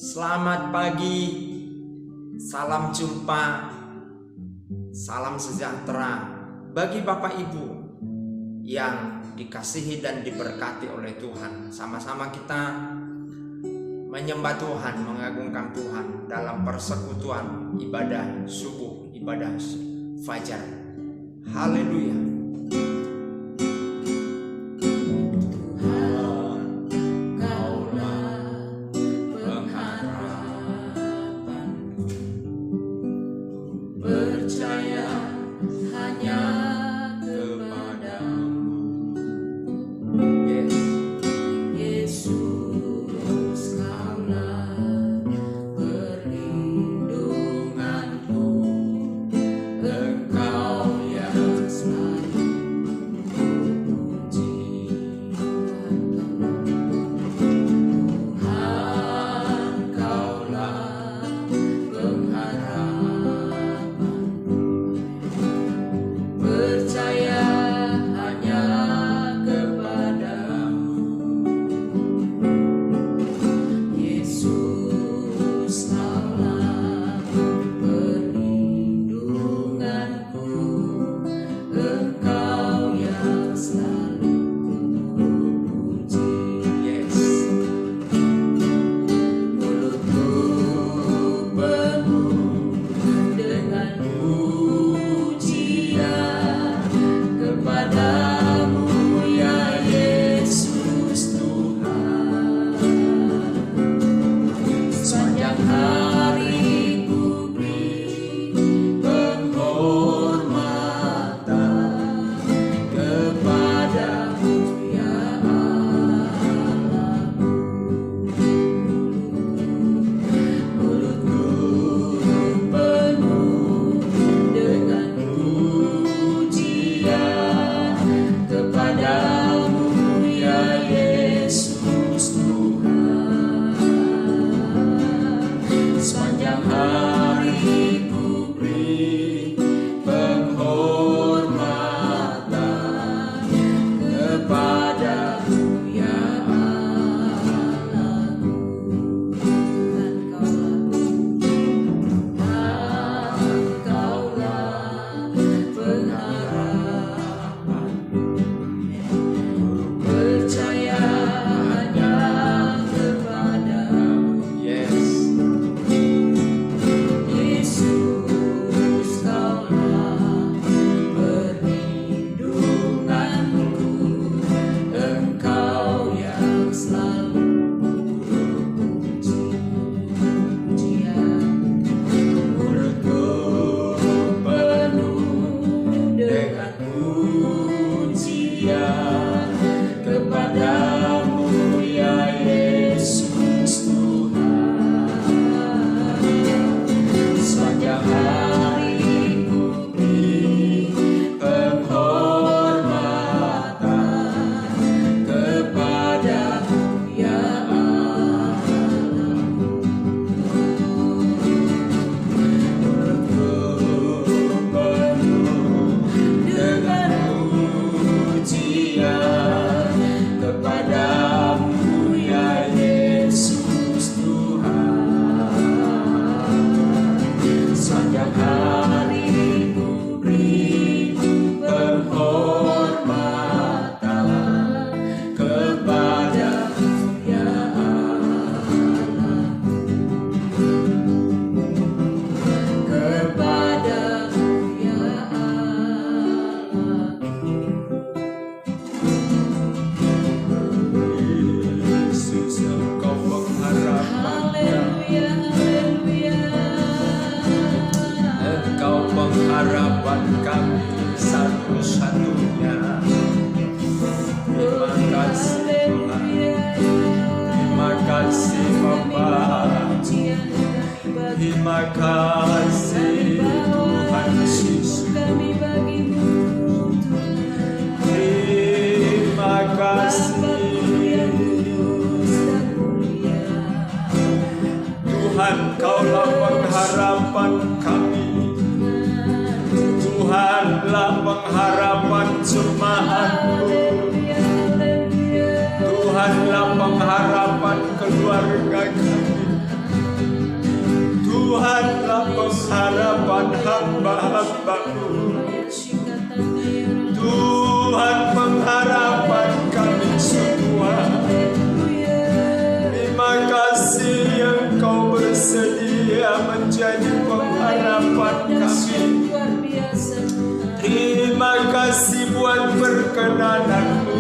Selamat pagi, salam jumpa, salam sejahtera bagi Bapak Ibu yang dikasihi dan diberkati oleh Tuhan. Sama-sama kita menyembah Tuhan, mengagungkan Tuhan dalam persekutuan ibadah subuh, ibadah fajar. Haleluya. Percaya hanya kepadamu, Yesus, Kaulah perlindunganku, Engkau yang selalu kupuji. Tuhan, Kaulah pengharapan, percaya hanya kepadamu, Yesus, Kaulah perlindunganku, Engkau yang selalu kupuji. Mulutku penuh dengan pujian kepadamu, ya Yesus Tuhan. Sepanjang hari ku beri penghormatan kepadamu, ya Allahku. Mulutku penuh dengan pujian kepadamu, ya Yesus Tuhan. Sepanjang hari ku beri penghormatan kepadamu, ya Allahku. Engkaulah pengharapan, percaya hanya kepadamu, Yesus, Kaulah perlindunganku, Engkau yang selalu kupuji. Mulutku penuh dengan pujian kepadamu, ya Yesus Tuhan. Sepanjang hari ku beri penghormatan kepadamu, ya Allahku. Mulutku penuh dengan pujian kepadamu, ya Yesus Tuhan. Sepanjang hari ku beri penghormatan kepadamu, ya Allahku. Kepadamu, ya Allahku. Yesus, Engkau pengharapan, Engkau pengharapan kami satu-satunya. Terima kasih Tuhan, terima kasih Bapa, terima kasih Tuhan Yesus. Terima kasih Tuhan, Kaulah pengharapan kami. Tuhanlah pengharapan jemaat-Mu. Tuhanlah pengharapan keluarga kami. pengharapan hamba-hamba-Mu. Tuhan, pengharapan kami semua. Terima kasih Engkau bersedia menjadi pengharapan kami. Terima kasih buat perkenanan-Mu.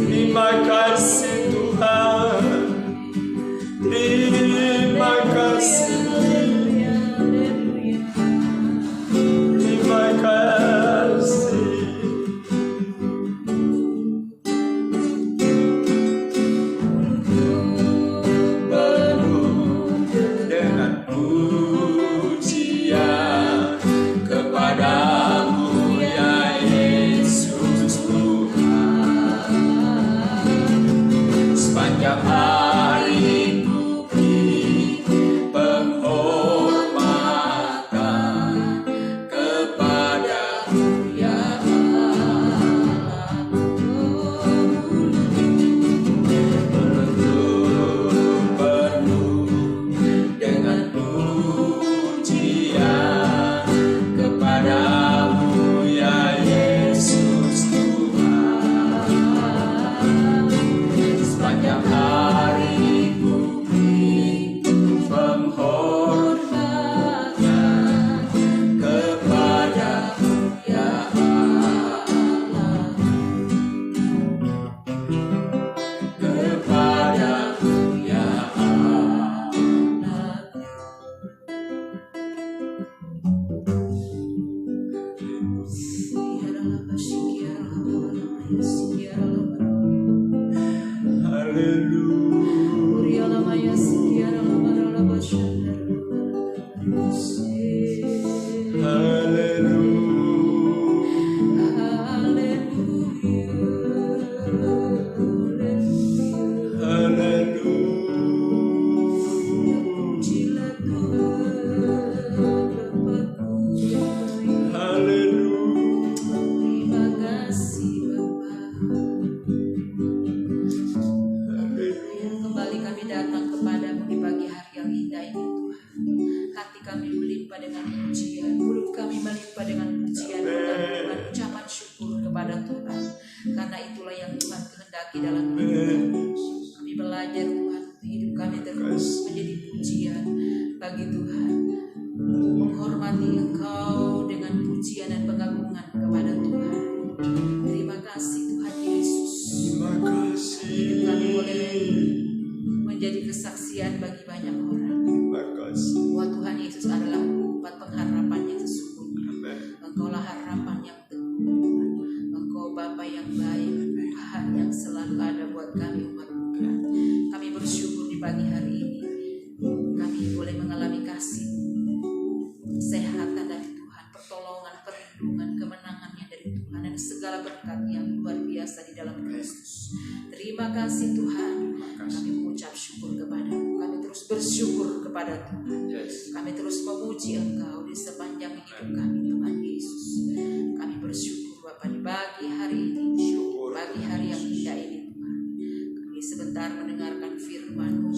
Terima kasih Tuhan. Terima kasih. Terima kasih. Penuh dengan pujian kepadamu ya Yesus Tuhan. Sepanjang hari ku beri penghormatan kepadamu ya penuh dengan pujian kepadamu ya Yesus Tuhan. Sepanjang hari ku beri penghormatan kepadamu ya Allah. Kepadamu ya Allah. Kembali kami datang kepadamu di pagi hari yang indah ini Tuhan. Hati kami melimpah dengan pujian, mulut kami melimpah dengan pujian, dengan ucapan syukur kepada Tuhan. Karena itulah yang Tuhan kehendaki dalam hidup kami. Kami belajar Tuhan, hidup kami terus menjadi pujian bagi Tuhan. Menghormati Engkau dengan pujian dan pengagungan kepada Tuhan. Terima kasih Tuhan Yesus. Terima kasih. Hidup kami boleh menjadi kesaksian bagi banyak orang Terima kasih. bahwa Tuhan Yesus adalah tempat pengharapan yang sesungguhnya. Amin. Engkaulah harapan yang teguh. Engkau Bapa yang baik, Tuhan yang selalu ada buat kami umat Tuhan. Kami bersyukur di pagi hari ini kami boleh mengalami kasih, kesehatan dari Tuhan, pertolongan, perlindungan, kemenangannya dari Tuhan, dan segala berkat yang luar biasa di dalam Kristus. Terima kasih Tuhan. Kami mengucap syukur kepada-Mu. Kami terus bersyukur kepada Tuhan. Yes. Kami terus memuji Engkau di sepanjang hidup kami Tuhan Yesus. Kami bersyukur Bapa di pagi hari ini, pagi hari yang indah ini Tuhan. Kami sebentar mendengarkan firman-Mu.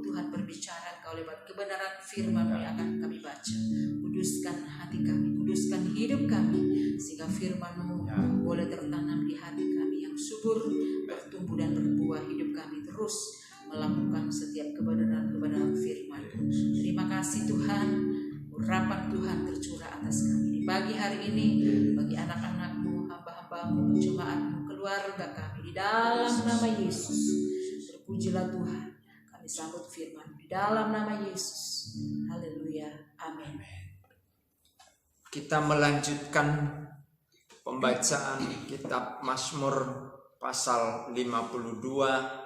Tuhan berbicara Engkau lewat kebenaran firman-Mu yang akan kami baca. Kuduskan hati kami, kuduskan hidup kami, sehingga firman-Mu boleh tertanam di hati kami yang subur, bertumbuh dan berbuah. Hidup kami terus melakukan setiap kebenaran-kebenaran firman. Terima kasih Tuhan, urapan Tuhan tercurah atas kami di pagi hari ini, bagi anak-anak-Mu, hamba-hamba-Mu, jemaat-Mu, keluarga kami, di dalam nama Yesus. Terpujilah Tuhan, kami sambut firman di dalam nama Yesus. Haleluya, amin. Kita melanjutkan pembacaan kitab Mazmur pasal 52.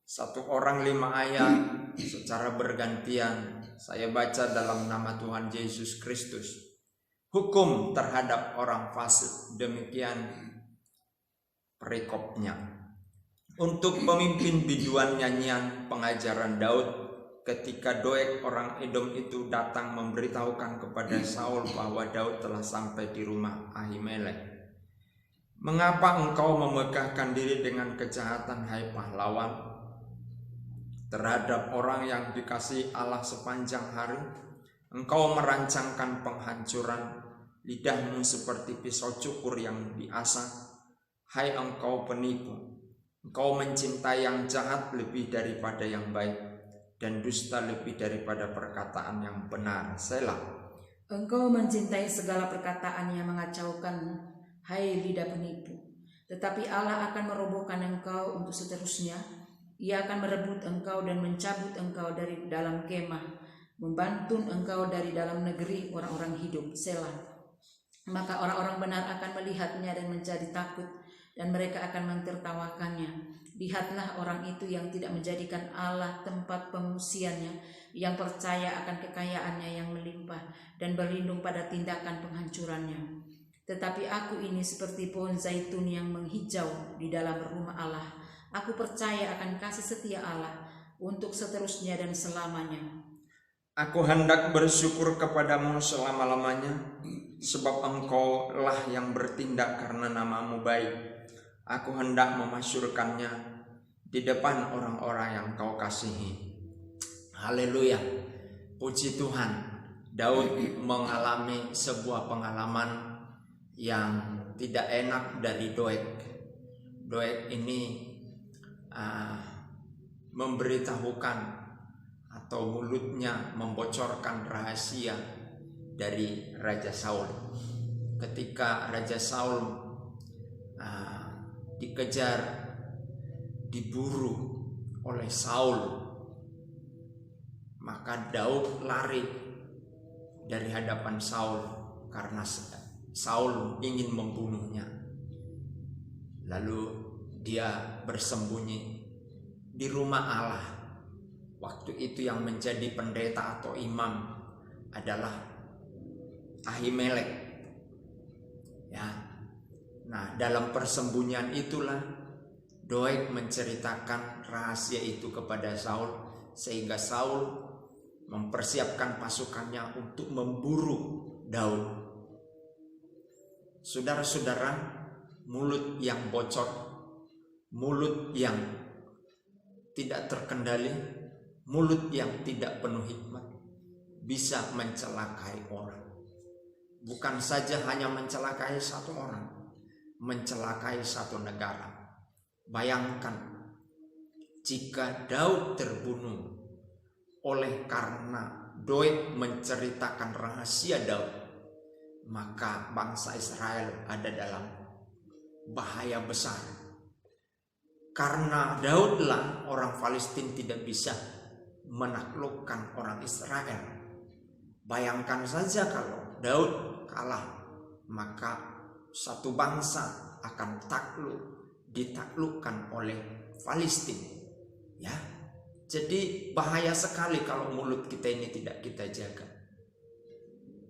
1 orang 5 ayat secara bergantian. Saya baca dalam nama Tuhan Yesus Kristus. Hukum terhadap orang fasik, demikian perikopnya. Untuk pemimpin biduan nyanyian pengajaran Daud, ketika Doeg orang Edom itu datang memberitahukan kepada Saul bahwa Daud telah sampai di rumah Ahimelek. Mengapa engkau memegahkan diri dengan kejahatan, hai pahlawan? terhadap orang yang dikasihi Allah sepanjang hari. Engkau merancangkan penghancuran, lidahmu seperti pisau cukur yang diasah. Hai engkau penipu, engkau mencintai yang jahat lebih daripada yang baik, dan dusta lebih daripada perkataan yang benar. Selah. Engkau mencintai segala perkataan yang mengacaukan, hai lidah penipu. Tetapi Allah akan merobohkan engkau untuk seterusnya. Ia akan merebut engkau dan mencabut engkau dari dalam kemah, membantun engkau dari dalam negeri orang-orang hidup. Selah. Maka orang-orang benar akan melihatnya dan menjadi takut, dan mereka akan mentertawakannya. Lihatlah orang itu yang tidak menjadikan Allah tempat pengungsiannya, yang percaya akan kekayaannya yang melimpah dan berlindung pada tindakan penghancurannya. Tetapi aku ini seperti pohon zaitun yang menghijau di dalam rumah Allah. Aku percaya akan kasih setia Allah untuk seterusnya dan selamanya. Aku hendak bersyukur kepadamu selama-lamanya, sebab engkau lah yang bertindak karena namamu baik. Aku hendak memasyurkannya di depan orang-orang yang kau kasihi. Haleluya. Puji Tuhan. Daud mengalami sebuah pengalaman yang tidak enak dari Doeg. Doeg ini memberitahukan atau mulutnya membocorkan rahasia dari Raja Saul. Ketika Raja Saul dikejar, diburu oleh Saul, maka Daud lari dari hadapan Saul karena Saul ingin membunuhnya. Lalu dia bersembunyi di rumah Allah. Waktu itu yang menjadi pendeta atau imam adalah Ahimelek. Ya. Nah, dalam persembunyian itulah Doeg menceritakan rahasia itu kepada Saul, sehingga Saul mempersiapkan pasukannya untuk memburu Daud. Saudara-saudara, mulut yang bocor, mulut yang tidak terkendali, mulut yang tidak penuh hikmat bisa mencelakai orang. Bukan saja hanya mencelakai satu orang, mencelakai satu negara. Bayangkan jika Daud terbunuh oleh karena Doeg menceritakan rahasia Daud, maka bangsa Israel ada dalam bahaya besar. Karena Daudlah orang Palestina tidak bisa menaklukkan orang Israel. Bayangkan saja kalau Daud kalah, maka satu bangsa akan ditaklukkan oleh Palestina. Ya, jadi bahaya sekali kalau mulut kita ini tidak kita jaga.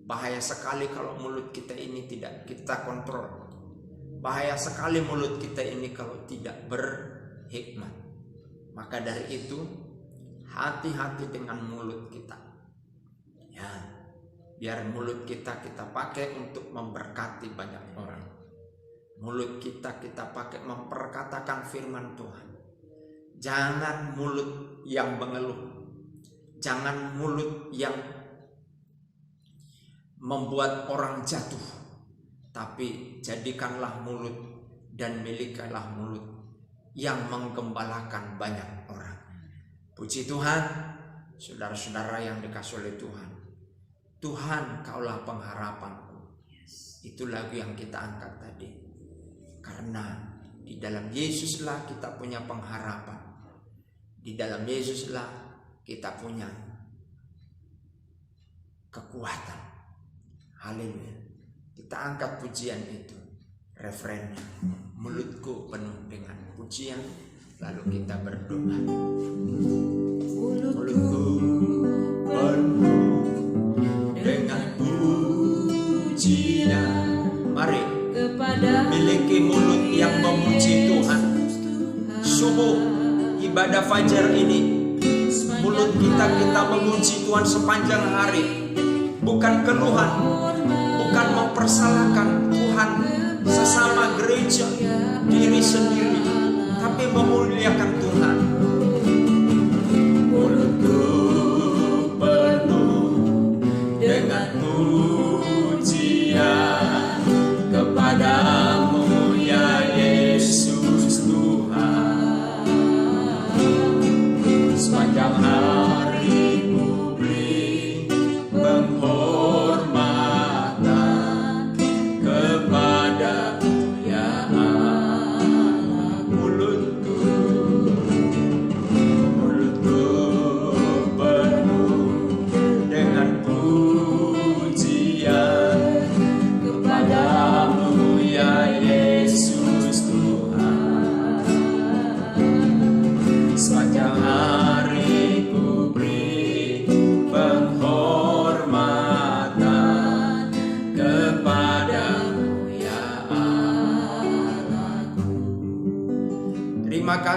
Bahaya sekali kalau mulut kita ini tidak kita kontrol. Bahaya sekali mulut kita ini kalau tidak berhikmat. Maka dari itu, hati-hati dengan mulut kita. Ya, biar mulut kita pakai untuk memberkati banyak orang. Mulut kita pakai memperkatakan firman Tuhan. Jangan mulut yang mengeluh. Jangan mulut yang membuat orang jatuh. Tapi jadikanlah mulut dan milikilah mulut yang menggembalakan banyak orang. Puji Tuhan, saudara-saudara yang dikasihi oleh Tuhan. Tuhan, Kaulah pengharapanku. Itu lagu yang kita angkat tadi. Karena di dalam Yesuslah kita punya pengharapan. Di dalam Yesuslah kita punya kekuatan. Haleluya. Kita angkat pujian itu. Refrennya, mulutku penuh dengan pujian. Lalu kita berdoa. Mulutku penuh dengan pujian. Mari miliki mulut yang memuji Tuhan. Subuh ibadah fajar ini, mulut kita memuji Tuhan sepanjang hari. Bukan keluhan, bukan mempersalahkan Tuhan, sesama gereja, diri sendiri, tapi memuliakan Tuhan.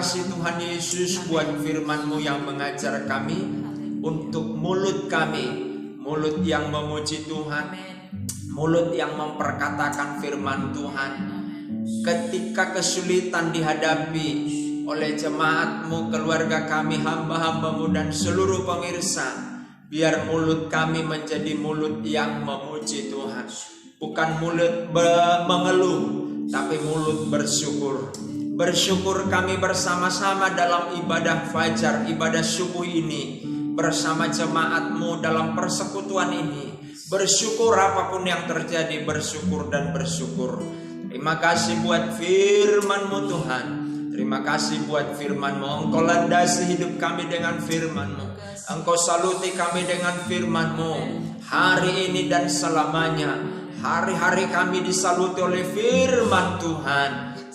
kasih Tuhan Yesus buat firman-Mu yang mengajar kami untuk mulut kami, mulut yang memuji Tuhan, mulut yang memperkatakan firman Tuhan. Ketika kesulitan dihadapi oleh jemaat-Mu, keluarga kami, hamba-hamba-Mu dan seluruh pemirsa, biar mulut kami menjadi mulut yang memuji Tuhan. Bukan mulut mengeluh, tapi mulut bersyukur. Bersyukur kami bersama-sama dalam ibadah fajar, ibadah subuh ini, bersama jemaat-Mu dalam persekutuan ini. Bersyukur apapun yang terjadi, bersyukur dan bersyukur. Terima kasih buat firman-Mu Tuhan. Terima kasih buat firman-Mu. Engkau landasi hidup kami dengan firman-Mu. Engkau saluti kami dengan firman-Mu. Hari ini dan selamanya, hari-hari kami disaluti oleh firman Tuhan.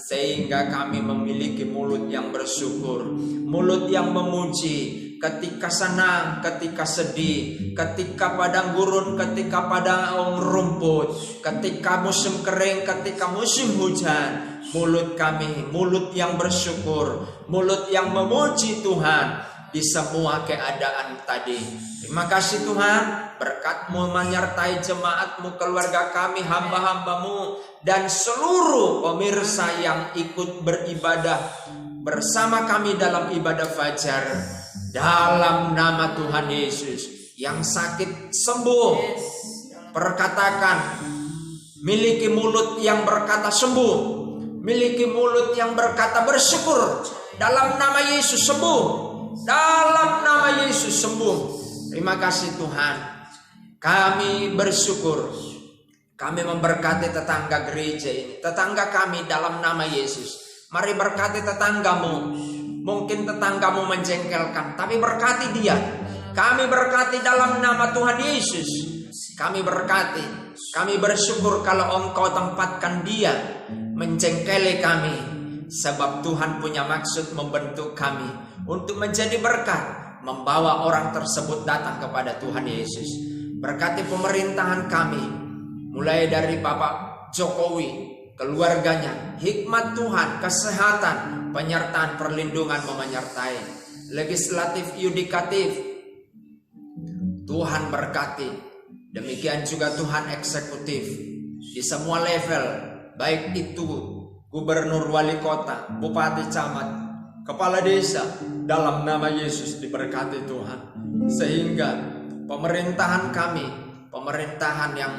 Sehingga kami memiliki mulut yang bersyukur, mulut yang memuji. Ketika senang, ketika sedih, ketika padang gurun, ketika padang rumput, ketika musim kering, ketika musim hujan, mulut kami, mulut yang bersyukur, mulut yang memuji Tuhan di semua keadaan tadi. Terima kasih Tuhan, berkat-Mu menyertai jemaat-Mu, keluarga kami, hamba-hamba-Mu, dan seluruh pemirsa yang ikut beribadah bersama kami dalam ibadah fajar. Dalam nama Tuhan Yesus, yang sakit sembuh, perkatakan, miliki mulut yang berkata sembuh, miliki mulut yang berkata bersyukur. Dalam nama Yesus sembuh, dalam nama Yesus sembuh. Terima kasih Tuhan, kami bersyukur. Kami memberkati tetangga gereja ini, tetangga kami dalam nama Yesus. Mari berkati tetanggamu. Mungkin tetanggamu menjengkelkan, tapi berkati dia. Kami berkati dalam nama Tuhan Yesus. Kami berkati, kami bersyukur kalau Engkau tempatkan dia menjengkeli kami. Sebab Tuhan punya maksud membentuk kami untuk menjadi berkat, membawa orang tersebut datang kepada Tuhan Yesus. Berkati pemerintahan kami, mulai dari Bapak Jokowi, keluarganya, hikmat Tuhan, kesehatan, penyertaan, perlindungan menyertai. Legislatif, yudikatif, Tuhan berkati. Demikian juga Tuhan eksekutif. Di semua level, baik itu gubernur, wali kota, bupati, camat, kepala desa, dalam nama Yesus diberkati Tuhan. Sehingga pemerintahan kami, pemerintahan yang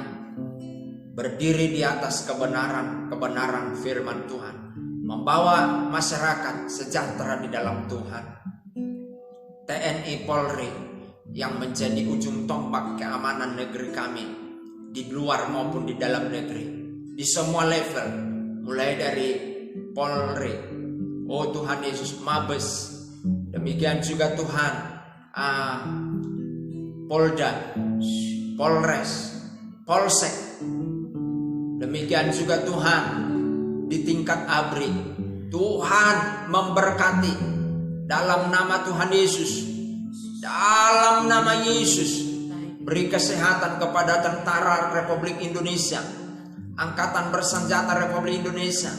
berdiri di atas kebenaran firman Tuhan, membawa masyarakat sejahtera di dalam Tuhan. TNI Polri yang menjadi ujung tombak keamanan negeri kami, di luar maupun di dalam negeri, di semua level, mulai dari Polri, oh Tuhan Yesus, Mabes, demikian juga Tuhan, Polda, Polres, Polsek, demikian juga Tuhan di tingkat ABRI. Tuhan memberkati dalam nama Tuhan Yesus. Dalam nama Yesus, beri kesehatan kepada tentara Republik Indonesia, Angkatan Bersenjata Republik Indonesia.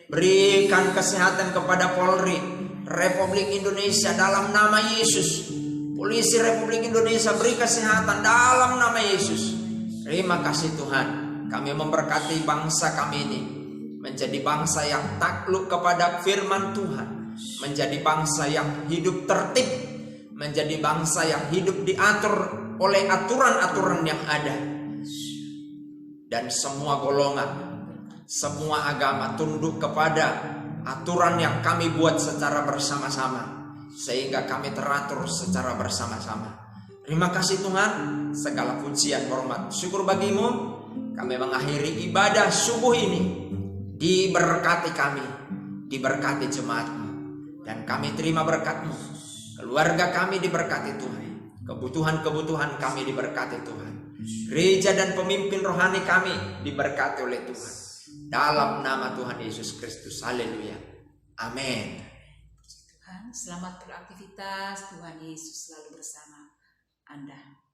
Berikan kesehatan kepada Polri Republik Indonesia dalam nama Yesus. Polisi Republik Indonesia, beri kesehatan dalam nama Yesus. Terima kasih Tuhan. Kami memberkati bangsa kami ini menjadi bangsa yang takluk kepada firman Tuhan, menjadi bangsa yang hidup tertib, menjadi bangsa yang hidup diatur oleh aturan-aturan yang ada. Dan semua golongan, semua agama tunduk kepada aturan yang kami buat secara bersama-sama, sehingga kami teratur secara bersama-sama. Terima kasih Tuhan, segala pujian, hormat, syukur bagimu. Kami mengakhiri ibadah subuh ini. Diberkati kami, diberkati jemaat-Mu, dan kami terima berkat-Mu. Keluarga kami diberkati Tuhan, kebutuhan-kebutuhan kami diberkati Tuhan. Gereja dan pemimpin rohani kami diberkati oleh Tuhan. Dalam nama Tuhan Yesus Kristus, haleluya, amin. Tuhan, selamat beraktivitas. Tuhan Yesus selalu bersama Anda.